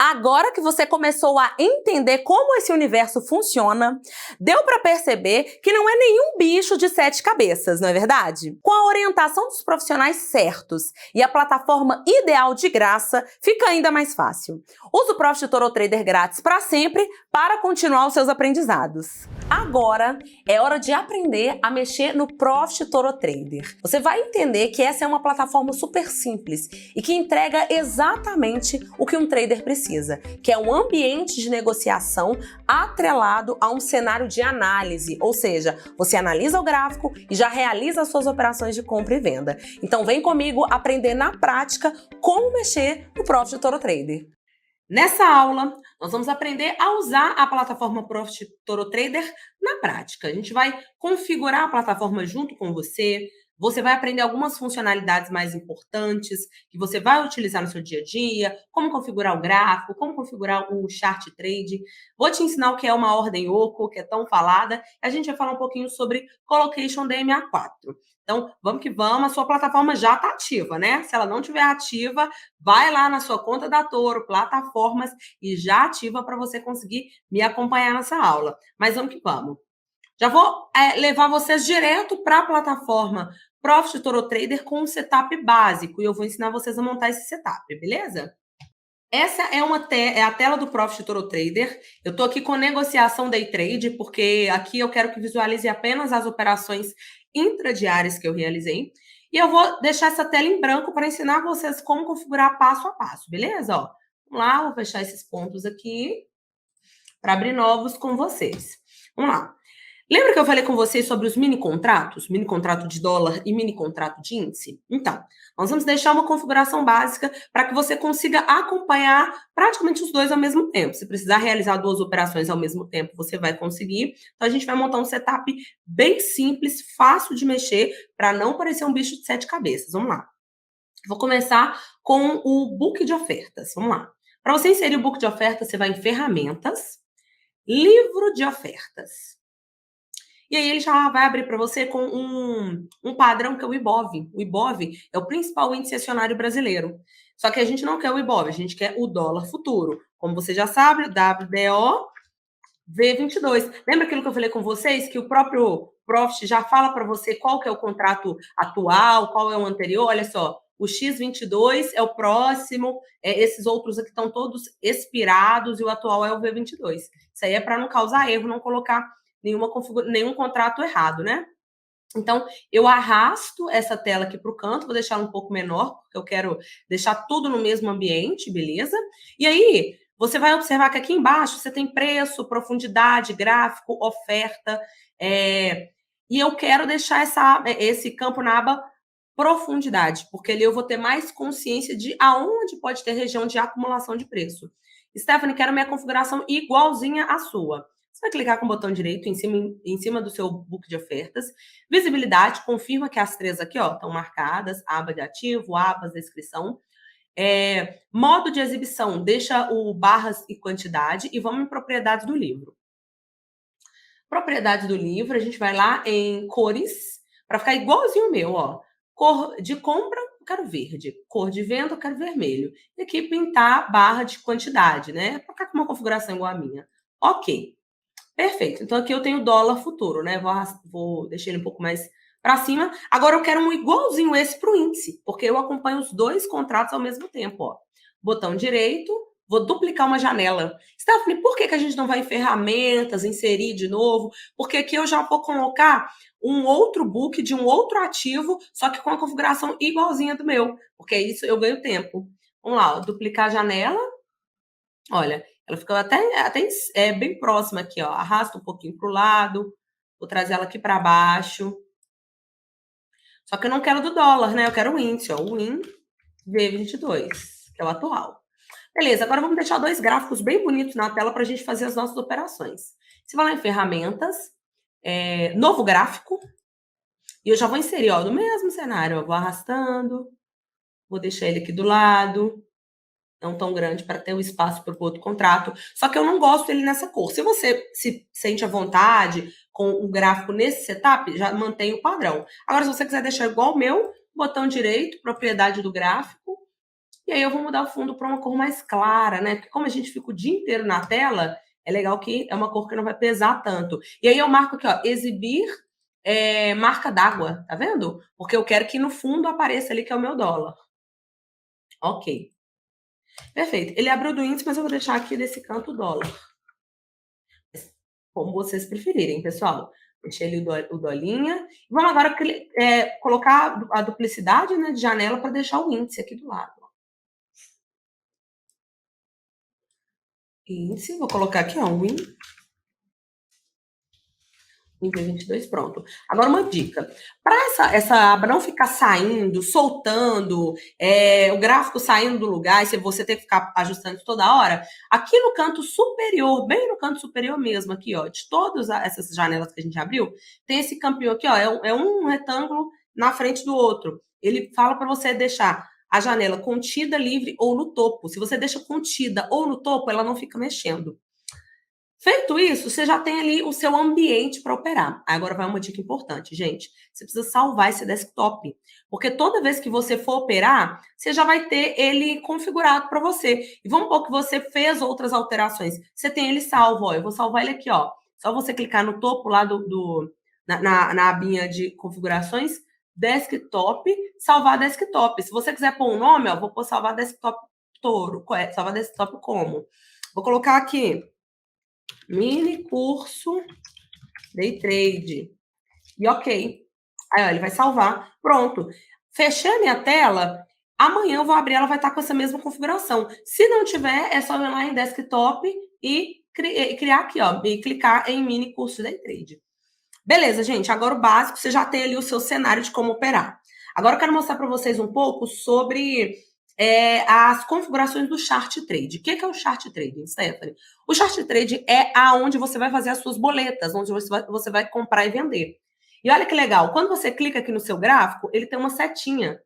Agora que você começou a entender como esse universo funciona, deu para perceber que não é nenhum bicho de 7 cabeças, não é verdade? Com a orientação dos profissionais certos e a plataforma ideal de graça, fica ainda mais fácil. Use o Profit Toro Trader grátis para sempre para continuar os seus aprendizados. Agora é hora de aprender a mexer no Profit Toro Trader. Você vai entender que essa é uma plataforma super simples e que entrega exatamente o que um trader precisa, que é um ambiente de negociação atrelado a um cenário de análise, ou seja, você analisa o gráfico e já realiza as suas operações de compra e venda. Então vem comigo aprender na prática como mexer no Profit Toro Trader. Nessa aula, nós vamos aprender a usar a plataforma Profit Toro Trader na prática. A gente vai configurar a plataforma junto com você. Você vai aprender algumas funcionalidades mais importantes que você vai utilizar no seu dia a dia, como configurar o gráfico, como configurar o chart trade. Vou te ensinar o que é uma ordem oco, que é tão falada. A gente vai falar um pouquinho sobre Colocation DMA4. Então, vamos que vamos. A sua plataforma já está ativa, né? Se ela não estiver ativa, vai lá na sua conta da Toro, plataformas, e já ativa para você conseguir me acompanhar nessa aula. Mas vamos que vamos. Já vou levar vocês direto para a plataforma Profit Toro Trader com um setup básico. E eu vou ensinar vocês a montar esse setup, beleza? Essa é a tela do Profit Toro Trader. Eu estou aqui com negociação day trade, porque aqui eu quero que visualize apenas as operações intradiárias que eu realizei. E eu vou deixar essa tela em branco para ensinar vocês como configurar passo a passo, beleza? Ó, vamos lá, vou fechar esses pontos aqui para abrir novos com vocês. Vamos lá. Lembra que eu falei com vocês sobre os mini contratos? Mini contrato de dólar e mini contrato de índice? Então, nós vamos deixar uma configuração básica para que você consiga acompanhar praticamente os dois ao mesmo tempo. Se precisar realizar 2 operações ao mesmo tempo, você vai conseguir. Então, a gente vai montar um setup bem simples, fácil de mexer, para não parecer um bicho de 7 cabeças. Vamos lá. Vou começar com o book de ofertas. Vamos lá. Para você inserir o book de ofertas, você vai em ferramentas, livro de ofertas. E aí ele já vai abrir para você com um padrão que é o IBOV. O IBOV é o principal índice acionário brasileiro. Só que a gente não quer o IBOV, a gente quer o dólar futuro. Como você já sabe, o WDO V22. Lembra aquilo que eu falei com vocês? Que o próprio Profit já fala para você qual que é o contrato atual, qual é o anterior. Olha só, o X22 é o próximo, esses outros aqui estão todos expirados e o atual é o V22. Isso aí é para não causar erro, não colocar nenhum contrato errado, né? Então, eu arrasto essa tela aqui para o canto, vou deixar ela um pouco menor, porque eu quero deixar tudo no mesmo ambiente, beleza? E aí, você vai observar que aqui embaixo você tem preço, profundidade, gráfico, oferta, e eu quero deixar esse campo na aba profundidade, porque ali eu vou ter mais consciência de aonde pode ter região de acumulação de preço. Stephanie, quero minha configuração igualzinha à sua. Você vai clicar com o botão direito em cima do seu book de ofertas. Visibilidade, confirma que as 3 aqui estão marcadas, aba de ativo, abas, descrição. Modo de exibição, deixa o barras e quantidade e vamos em propriedades do livro. Propriedade do livro, a gente vai lá em cores, para ficar igualzinho o meu, ó. Cor de compra, eu quero verde. Cor de venda, eu quero vermelho. E aqui pintar barra de quantidade, né? Para ficar com uma configuração igual a minha. Ok. Perfeito. Então, aqui eu tenho dólar futuro, né? Vou deixar ele um pouco mais para cima. Agora, eu quero um igualzinho esse para o índice, porque eu acompanho os 2 contratos ao mesmo tempo, ó. Botão direito, vou duplicar uma janela. Stephanie, por que a gente não vai em ferramentas, inserir de novo? Porque aqui eu já vou colocar um outro book de um outro ativo, só que com a configuração igualzinha do meu, porque isso eu ganho tempo. Vamos lá, ó, duplicar a janela. Olha, ela ficou até bem próxima aqui, ó. Arrasta um pouquinho para o lado. Vou trazer ela aqui para baixo. Só que eu não quero do dólar, né? Eu quero o índice, ó. O WIN V22, que é o atual. Beleza, agora vamos deixar 2 gráficos bem bonitos na tela para a gente fazer as nossas operações. Você vai lá em ferramentas, novo gráfico. E eu já vou inserir, ó, no mesmo cenário. Eu vou arrastando. Vou deixar ele aqui do lado. Não tão grande para ter o espaço para o outro contrato. Só que eu não gosto dele nessa cor. Se você se sente à vontade com o gráfico nesse setup, já mantém o padrão. Agora, se você quiser deixar igual o meu, botão direito, propriedade do gráfico, E aí eu vou mudar o fundo para uma cor mais clara, né? Porque como a gente fica o dia inteiro na tela, é legal que é uma cor que não vai pesar tanto. E aí eu marco aqui, ó, exibir marca d'água, tá vendo? Porque eu quero que no fundo apareça ali que é o meu dólar. Ok. Perfeito. Ele abriu do índice, mas eu vou deixar aqui desse canto o dólar. Como vocês preferirem, pessoal. Deixei ali o dolinha. Vamos agora colocar a duplicidade, né, de janela para deixar o índice aqui do lado. Índice, vou colocar aqui, ó, Win 2022, pronto. Agora uma dica. Para essa aba não ficar saindo, soltando, o gráfico saindo do lugar, e se você ter que ficar ajustando isso toda hora, aqui no canto superior, bem no canto superior mesmo, aqui, ó, de todas essas janelas que a gente abriu, tem esse campinho aqui, ó, é um retângulo na frente do outro. Ele fala para você deixar a janela contida, livre ou no topo. Se você deixa contida ou no topo, ela não fica mexendo. Feito isso, você já tem ali o seu ambiente para operar. Agora vai uma dica importante, gente. Você precisa salvar esse desktop, porque toda vez que você for operar, você já vai ter ele configurado para você. E vamos supor que você fez outras alterações. Você tem ele salvo, ó. Eu vou salvar ele aqui, ó. Só você clicar no topo lá na abinha de configurações, desktop, salvar desktop. Se você quiser pôr um nome, ó, vou pôr salvar desktop touro. Salvar desktop como? Vou colocar aqui mini curso Day Trade. E ok. Aí, ó, ele vai salvar. Pronto. Fechei a minha tela. Amanhã eu vou abrir, ela vai estar com essa mesma configuração. Se não tiver, é só ir lá em desktop e criar aqui, ó, e clicar em mini curso Day Trade. Beleza, gente. Agora o básico, você já tem ali o seu cenário de como operar. Agora eu quero mostrar para vocês um pouco sobre as configurações do chart trade. O que é o chart trading, Stephanie? O chart trade é aonde você vai fazer as suas boletas, onde você vai comprar e vender. E olha que legal, quando você clica aqui no seu gráfico, ele tem uma setinha.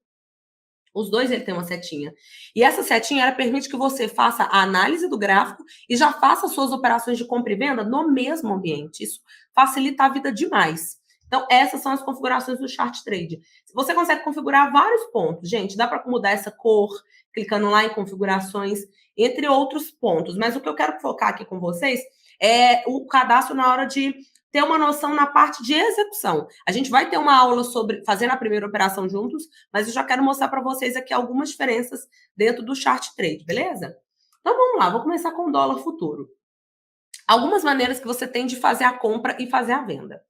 Os dois ele tem uma setinha. E essa setinha ela permite que você faça a análise do gráfico e já faça suas operações de compra e venda no mesmo ambiente. Isso facilita a vida demais. Então, essas são as configurações do chart trade. Você consegue configurar vários pontos, gente. Dá para mudar essa cor, clicando lá em configurações, entre outros pontos. Mas o que eu quero focar aqui com vocês é o cadastro na hora de ter uma noção na parte de execução. A gente vai ter uma aula sobre fazendo a primeira operação juntos, mas eu já quero mostrar para vocês aqui algumas diferenças dentro do chart trade, beleza? Então vamos lá, vou começar com o dólar futuro. Algumas maneiras que você tem de fazer a compra e fazer a venda.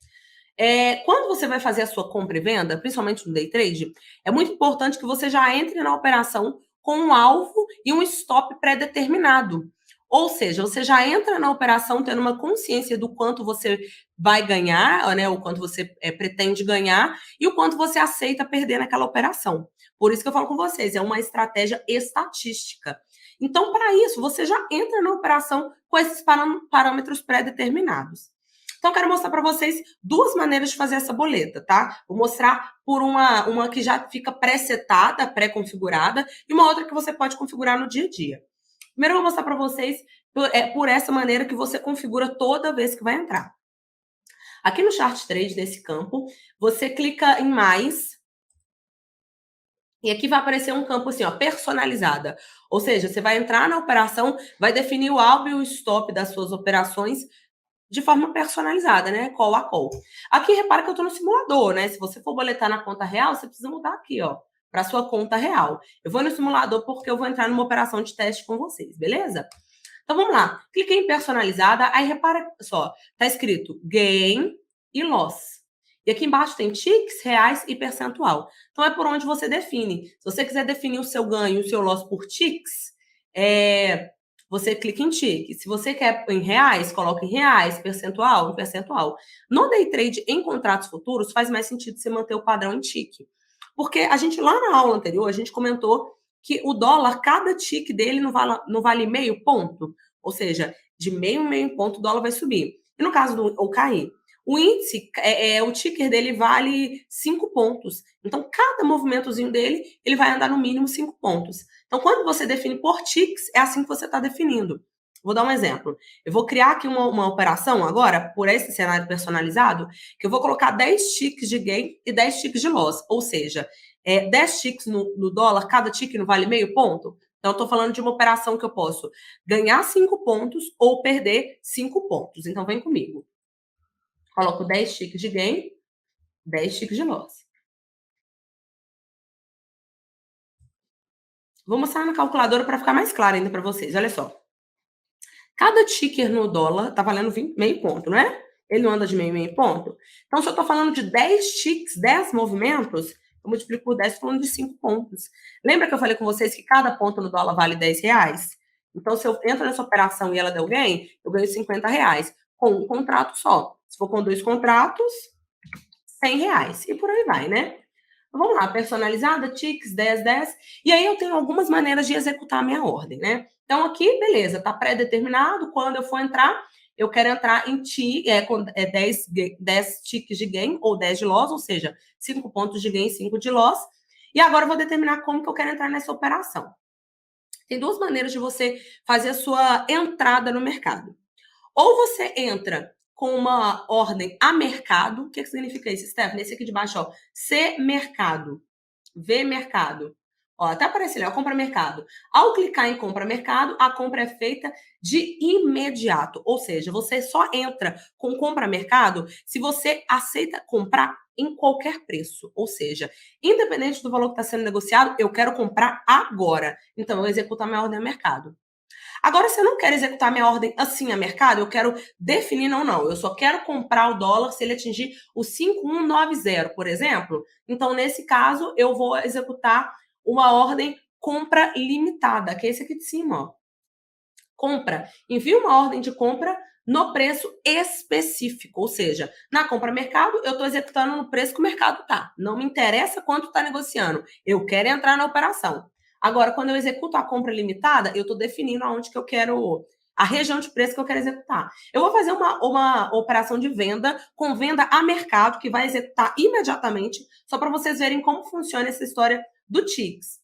Quando você vai fazer a sua compra e venda, principalmente no day trade, é muito importante que você já entre na operação com um alvo e um stop pré-determinado. Ou seja, você já entra na operação tendo uma consciência do quanto você vai ganhar, né, o quanto você pretende ganhar e o quanto você aceita perder naquela operação. Por isso que eu falo com vocês, é uma estratégia estatística. Então, para isso, você já entra na operação com esses parâmetros pré-determinados. Então, eu quero mostrar para vocês duas maneiras de fazer essa boleta, tá? Vou mostrar por uma que já fica pré-setada, pré-configurada, e uma outra que você pode configurar no dia a dia. Primeiro, eu vou mostrar para vocês por essa maneira que você configura toda vez que vai entrar. Aqui no Chart Trade, nesse campo, você clica em mais, e aqui vai aparecer um campo assim, ó, personalizada. Ou seja, você vai entrar na operação, vai definir o alvo e o stop das suas operações de forma personalizada, né? Call a call. Aqui, repara que eu estou no simulador, né? Se você for boletar na conta real, você precisa mudar aqui, ó, para sua conta real. Eu vou no simulador porque eu vou entrar numa operação de teste com vocês, beleza? Então, vamos lá. Cliquei em personalizada, aí repara só, tá escrito gain e loss. E aqui embaixo tem ticks, reais e percentual. Então, é por onde você define. Se você quiser definir o seu ganho e o seu loss por ticks, você clica em tique. Se você quer em reais, coloca em reais, percentual, em percentual. No day trade, em contratos futuros, faz mais sentido você manter o padrão em tique. Porque a gente, lá na aula anterior, a gente comentou que o dólar, cada tique dele não vale meio ponto. Ou seja, de meio ponto o dólar vai subir. E no caso ou cair. O índice, o ticker dele vale 5 pontos. Então, cada movimentozinho dele, ele vai andar no mínimo 5 pontos. Então, quando você define por ticks, é assim que você está definindo. Vou dar um exemplo. Eu vou criar aqui uma operação agora, por esse cenário personalizado, que eu vou colocar 10 ticks de gain e 10 ticks de loss. Ou seja, 10 ticks no dólar, cada tick não vale meio ponto? Então, eu estou falando de uma operação que eu posso ganhar 5 pontos ou perder 5 pontos. Então, vem comigo. Coloco 10 ticks de gain, 10 ticks de loss. Vou mostrar na calculadora para ficar mais claro ainda para vocês. Olha só. Cada ticker no dólar tá valendo meio ponto, não é? Ele não anda de meio ponto? Então, se eu estou falando de 10 ticks, 10 movimentos, eu multiplico por 10, falando de 5 pontos. Lembra que eu falei com vocês que cada ponto no dólar vale 10 reais? Então, se eu entro nessa operação e ela deu gain, eu ganho 50 reais com um contrato só. Se for com 2 contratos, 100 reais. E por aí vai, né? Vamos lá, personalizada, ticks, 10, 10. E aí eu tenho algumas maneiras de executar a minha ordem, né? Então aqui, beleza, tá pré-determinado. Quando eu for entrar, eu quero entrar em com 10 ticks de gain ou 10 de loss, ou seja, 5 pontos de gain, 5 de loss. E agora eu vou determinar como que eu quero entrar nessa operação. Tem duas maneiras de você fazer a sua entrada no mercado. Ou você entra com uma ordem a mercado. O que significa isso, Stephanie? Esse aqui de baixo, ó. C mercado. V mercado. Ó, até aparece ali, ó, compra mercado. Ao clicar em compra mercado, a compra é feita de imediato. Ou seja, você só entra com compra mercado se você aceita comprar em qualquer preço. Ou seja, independente do valor que está sendo negociado, eu quero comprar agora. Então, eu executo a minha ordem a mercado. Agora, se eu não quero executar minha ordem assim a mercado, eu quero definir não. Eu só quero comprar o dólar se ele atingir o 5190, por exemplo. Então, nesse caso, eu vou executar uma ordem compra limitada, que é esse aqui de cima, ó. Compra. Envia uma ordem de compra no preço específico, ou seja, na compra mercado, eu estou executando no preço que o mercado está. Não me interessa quanto está negociando. Eu quero entrar na operação. Agora, quando eu executo a compra limitada, eu estou definindo aonde que eu quero, a região de preço que eu quero executar. Eu vou fazer uma operação de venda com venda a mercado, que vai executar imediatamente, só para vocês verem como funciona essa história do TIX.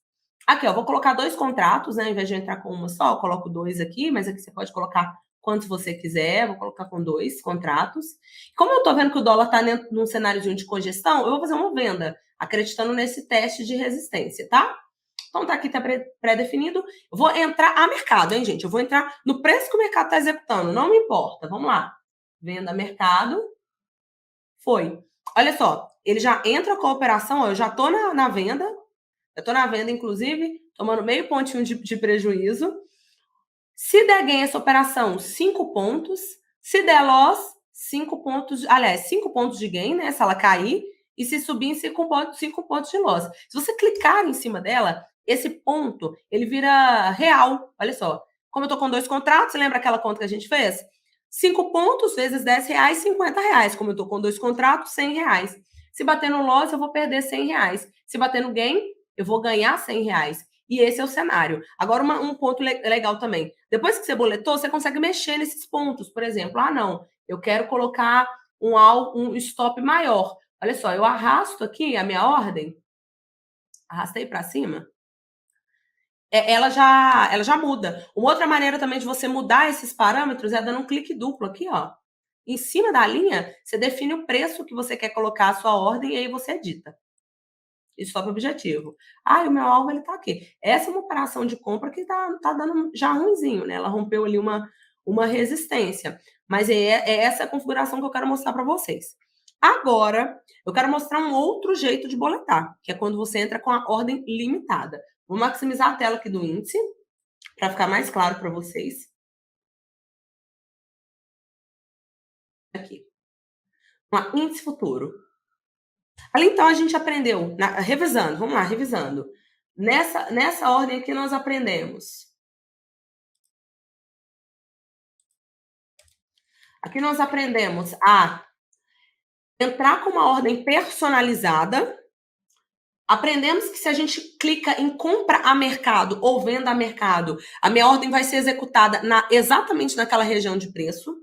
Aqui, ó, vou colocar 2 contratos, né? Ao invés de entrar com uma só, eu coloco 2 aqui, mas aqui você pode colocar quantos você quiser. Vou colocar com 2 contratos. Como eu tô vendo que o dólar tá num cenáriozinho de congestão, eu vou fazer uma venda, acreditando nesse teste de resistência, tá? Então tá aqui, tá pré-definido. Eu vou entrar a mercado, hein, gente? Eu vou entrar no preço que o mercado tá executando, não me importa. Vamos lá. Venda a mercado. Foi. Olha só, ele já entra com a operação, ó, eu já tô na venda. Eu tô na venda, inclusive, tomando meio pontinho de prejuízo. Se der gain essa operação, 5 pontos. Se der loss, 5 pontos. Aliás, 5 pontos de gain, né? Se ela cair. E se subir em 5 pontos de loss. Se você clicar em cima dela, esse ponto, ele vira real. Olha só. Como eu tô com 2 contratos, lembra aquela conta que a gente fez? 5 pontos vezes 10 reais, 50 reais. Como eu tô com 2 contratos, 100 reais. Se bater no loss, eu vou perder 100 reais. Se bater no gain, eu vou ganhar 100 reais. E esse é o cenário. Agora, um ponto legal também. Depois que você boletou, você consegue mexer nesses pontos. Por exemplo, não, eu quero colocar um stop maior. Olha só, eu arrasto aqui a minha ordem, arrastei para cima, ela já muda. Uma outra maneira também de você mudar esses parâmetros é dando um clique duplo aqui, ó. Em cima da linha, você define o preço que você quer colocar a sua ordem e aí você edita. Stop objetivo. O meu alvo ele tá aqui. Essa é uma operação de compra que tá dando já ruimzinho, né? Ela rompeu ali uma resistência. Mas é essa a configuração que eu quero mostrar para vocês. Agora, eu quero mostrar um outro jeito de boletar, que é quando você entra com a ordem limitada. Vou maximizar a tela aqui do índice, para ficar mais claro para vocês. Aqui. Índice futuro. Ali, então, a gente aprendeu, revisando, vamos lá, revisando. Nessa ordem aqui, nós aprendemos. Aqui nós aprendemos a entrar com uma ordem personalizada. Aprendemos que se a gente clica em compra a mercado ou venda a mercado, a minha ordem vai ser executada exatamente naquela região de preço.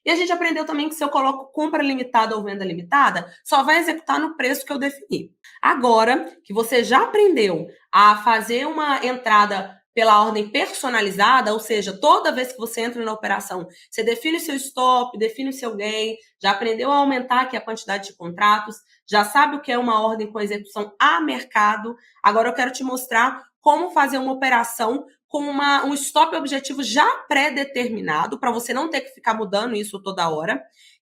E a gente aprendeu também que se eu coloco compra limitada ou venda limitada, só vai executar no preço que eu defini. Agora que você já aprendeu a fazer uma entrada pela ordem personalizada, ou seja, toda vez que você entra na operação, você define o seu stop, define o seu gain, já aprendeu a aumentar aqui a quantidade de contratos, já sabe o que é uma ordem com execução a mercado. Agora eu quero te mostrar como fazer uma operação com um stop objetivo já pré-determinado, para você não ter que ficar mudando isso toda hora,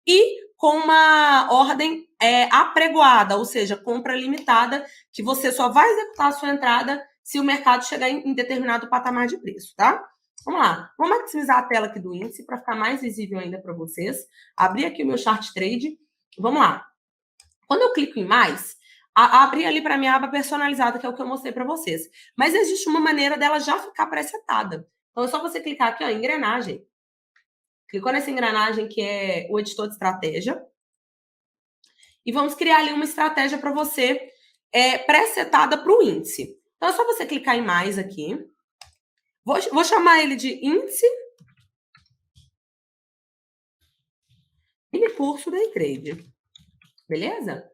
e com uma ordem apregoada, ou seja, compra limitada, que você só vai executar a sua entrada se o mercado chegar em determinado patamar de preço, tá? Vamos lá, vou maximizar a tela aqui do índice para ficar mais visível ainda para vocês. Abrir aqui o meu chart trade. Vamos lá. Quando eu clico em mais, abri ali para minha aba personalizada, que é o que eu mostrei para vocês. Mas existe uma maneira dela já ficar pré-setada. Então é só você clicar aqui, ó, engrenagem. Clicou nessa engrenagem que é o editor de estratégia. E vamos criar ali uma estratégia para você pré-setada para o índice. Então é só você clicar em mais aqui. Vou chamar ele de índice mini curso Day Trade. Beleza?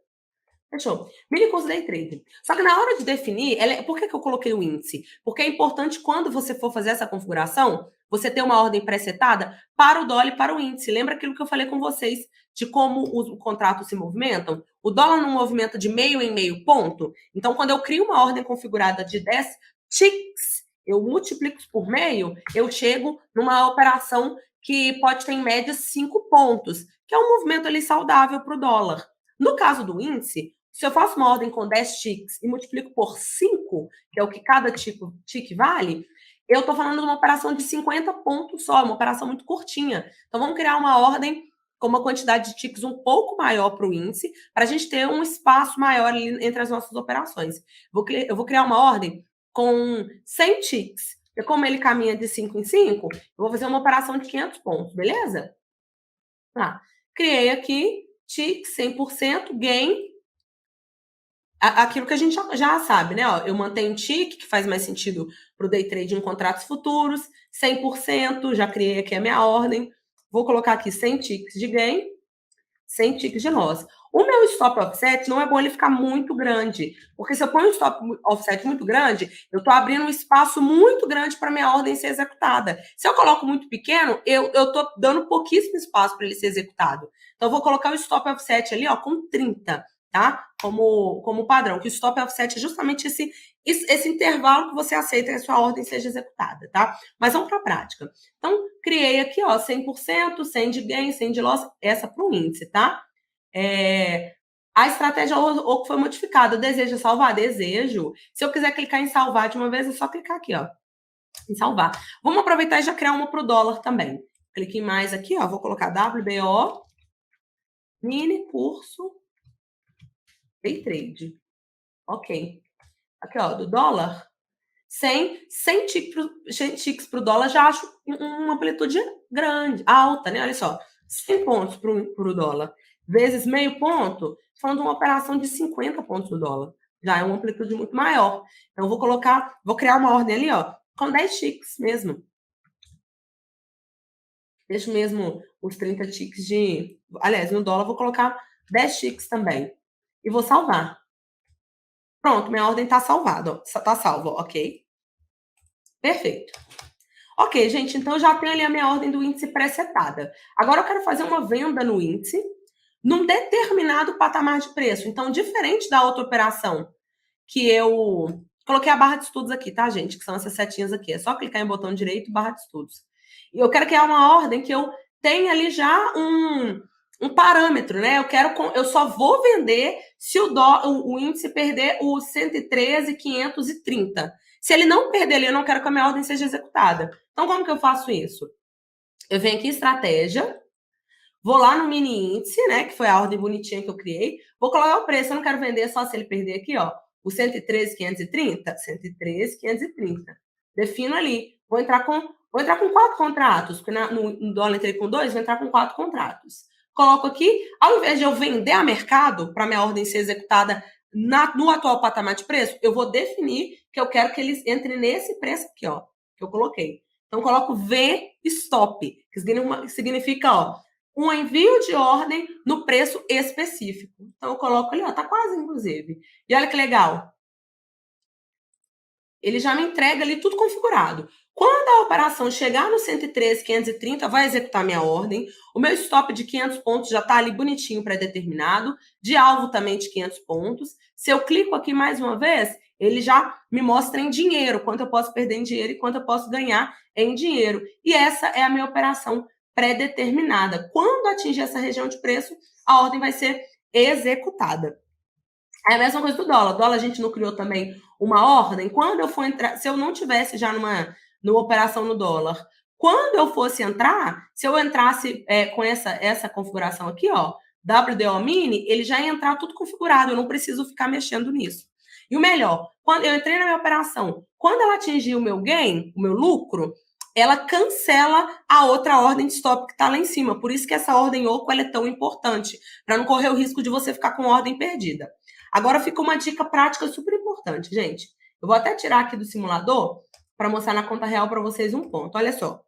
Fechou. Mini curso Day Trade. Só que na hora de definir, por que eu coloquei o índice? Porque é importante quando você for fazer essa configuração, você ter uma ordem pré-setada para o dólar e para o índice. Lembra aquilo que eu falei com vocês de como os contratos se movimentam? O dólar não movimenta de meio em meio ponto. Então, quando eu crio uma ordem configurada de 10 ticks, eu multiplico por meio, eu chego numa operação que pode ter em média 5 pontos, que é um movimento ali saudável para o dólar. No caso do índice, se eu faço uma ordem com 10 ticks e multiplico por 5, que é o que cada tick vale, eu estou falando de uma operação de 50 pontos só, uma operação muito curtinha. Então, vamos criar uma ordem com uma quantidade de ticks um pouco maior para o índice, para a gente ter um espaço maior ali entre as nossas operações. Eu vou criar uma ordem com 100 ticks, e como ele caminha de 5 em 5, eu vou fazer uma operação de 500 pontos, beleza? Tá. Criei aqui, tick, 100%, gain, aquilo que a gente já sabe, né? Ó, eu mantenho um tick, que faz mais sentido para o day trade em contratos futuros, 100%, já criei aqui a minha ordem. Vou colocar aqui 100 ticks de gain, 100 ticks de loss. O meu stop offset não é bom ele ficar muito grande, porque se eu ponho um stop offset muito grande, eu estou abrindo um espaço muito grande para minha ordem ser executada. Se eu coloco muito pequeno, eu estou dando pouquíssimo espaço para ele ser executado. Então, eu vou colocar o stop offset ali, ó, com 30. Tá? Como padrão, que o stop offset é justamente esse intervalo que você aceita que a sua ordem seja executada, tá? Mas vamos para a prática. Então, criei aqui, ó, 100%, 100 de gain, 100 de loss, essa para o índice, tá? A estratégia que foi modificada, deseja salvar? Desejo. Se eu quiser clicar em salvar de uma vez, é só clicar aqui, ó, em salvar. Vamos aproveitar e já criar uma para o dólar também. Clique em mais aqui, ó, vou colocar WBO, mini curso Day Trade. Ok. Aqui, ó, do dólar, 100 ticks para o dólar, já acho uma amplitude grande, alta, né? Olha só, 100 pontos para o dólar, vezes meio ponto, falando de uma operação de 50 pontos do dólar. Já é uma amplitude muito maior. Então, vou criar uma ordem ali, ó, com 10 ticks mesmo. Deixo mesmo os 30 ticks de... Aliás, no dólar, vou colocar 10 ticks também. E vou salvar. Pronto, minha ordem está salvada, ó. Está salva, ok? Perfeito. Ok, gente, então eu já tenho ali a minha ordem do índice pré-setada. Agora eu quero fazer uma venda no índice num determinado patamar de preço. Então, diferente da outra operação que eu coloquei a barra de estudos aqui, tá, gente? Que são essas setinhas aqui. É só clicar em botão direito, barra de estudos. E eu quero criar uma ordem que eu tenha ali já um parâmetro, né? Eu só vou vender se o índice perder o 113,530. Se ele não perder ali, eu não quero que a minha ordem seja executada. Então, como que eu faço isso? Eu venho aqui em estratégia, vou lá no mini índice, né? Que foi a ordem bonitinha que eu criei. Vou colocar o preço, eu não quero vender só se ele perder aqui, ó. O 113,530, 113,530. Defino ali. Vou entrar com 4 contratos, porque no dólar entrei com 2, vou entrar com 4 contratos. Coloco aqui, ao invés de eu vender a mercado para minha ordem ser executada no atual patamar de preço, eu vou definir que eu quero que eles entrem nesse preço aqui, ó, que eu coloquei. Então, coloco V stop, que significa, ó, um envio de ordem no preço específico. Então, eu coloco ali, ó, tá quase, inclusive. E olha que legal. ele já me entrega ali tudo configurado. Quando a operação chegar no 113,530, vai executar minha ordem. O meu stop de 500 pontos já está ali bonitinho pré-determinado. De alvo também de 500 pontos. Se eu clico aqui mais uma vez, ele já me mostra em dinheiro, quanto eu posso perder em dinheiro e quanto eu posso ganhar em dinheiro. E essa é a minha operação pré-determinada. Quando atingir essa região de preço, a ordem vai ser executada. É a mesma coisa do dólar. O dólar a gente não criou também uma ordem. Quando eu for entrar, se eu não tivesse já numa operação no dólar, quando eu fosse entrar, se eu entrasse com essa configuração aqui, ó, WDO Mini, ele já ia entrar tudo configurado, eu não preciso ficar mexendo nisso. E o melhor, quando eu entrei na minha operação, quando ela atingir o meu gain, o meu lucro, ela cancela a outra ordem de stop que está lá em cima. Por isso que essa ordem oco ela é tão importante, para não correr o risco de você ficar com ordem perdida. Agora fica uma dica prática super importante, gente. Eu vou até tirar aqui do simulador para mostrar na conta real para vocês um ponto. Olha só.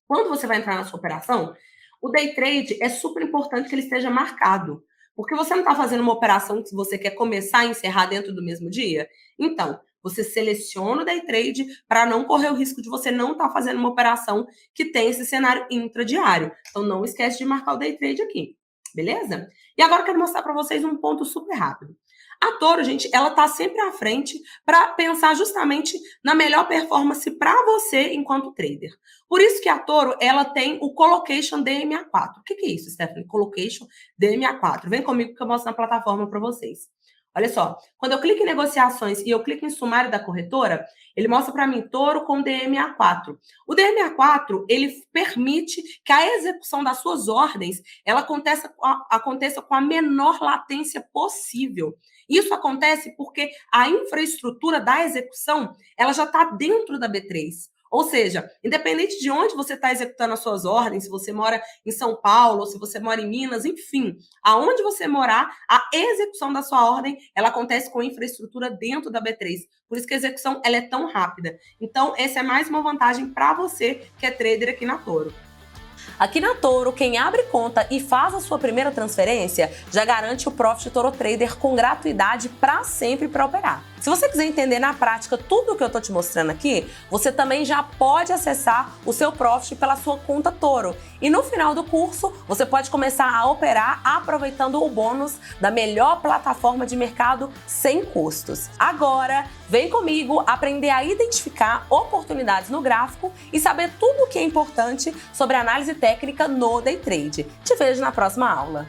Quando você vai entrar na sua operação, o day trade é super importante que ele esteja marcado. Porque você não está fazendo uma operação que você quer começar e encerrar dentro do mesmo dia? Então, você seleciona o day trade para não correr o risco de você não estar fazendo uma operação que tem esse cenário intradiário. Então, não esquece de marcar o day trade aqui. Beleza? E agora eu quero mostrar para vocês um ponto super rápido. A Toro, gente, ela tá sempre à frente para pensar justamente na melhor performance para você enquanto trader. Por isso que a Toro, ela tem o Colocation DMA4. O que é isso, Stephanie? Colocation DMA4. Vem comigo que eu mostro na plataforma para vocês. Olha só, quando eu clico em negociações e eu clico em sumário da corretora, ele mostra para mim Toro com DMA4. O DMA4, ele permite que a execução das suas ordens, ela aconteça com a menor latência possível. Isso acontece porque a infraestrutura da execução, ela já está dentro da B3. Ou seja, independente de onde você está executando as suas ordens, se você mora em São Paulo, se você mora em Minas, enfim, aonde você morar, a execução da sua ordem, ela acontece com infraestrutura dentro da B3. Por isso que a execução ela é tão rápida. Então, essa é mais uma vantagem para você que é trader aqui na Toro. Aqui na Toro, quem abre conta e faz a sua primeira transferência já garante o Profit Toro Trader com gratuidade para sempre para operar. Se você quiser entender na prática tudo o que eu tô te mostrando aqui, você também já pode acessar o seu Profit pela sua conta Toro. E no final do curso, você pode começar a operar aproveitando o bônus da melhor plataforma de mercado sem custos. Agora, vem comigo aprender a identificar oportunidades no gráfico e saber tudo o que é importante sobre análise técnica no Day Trade. Te vejo na próxima aula.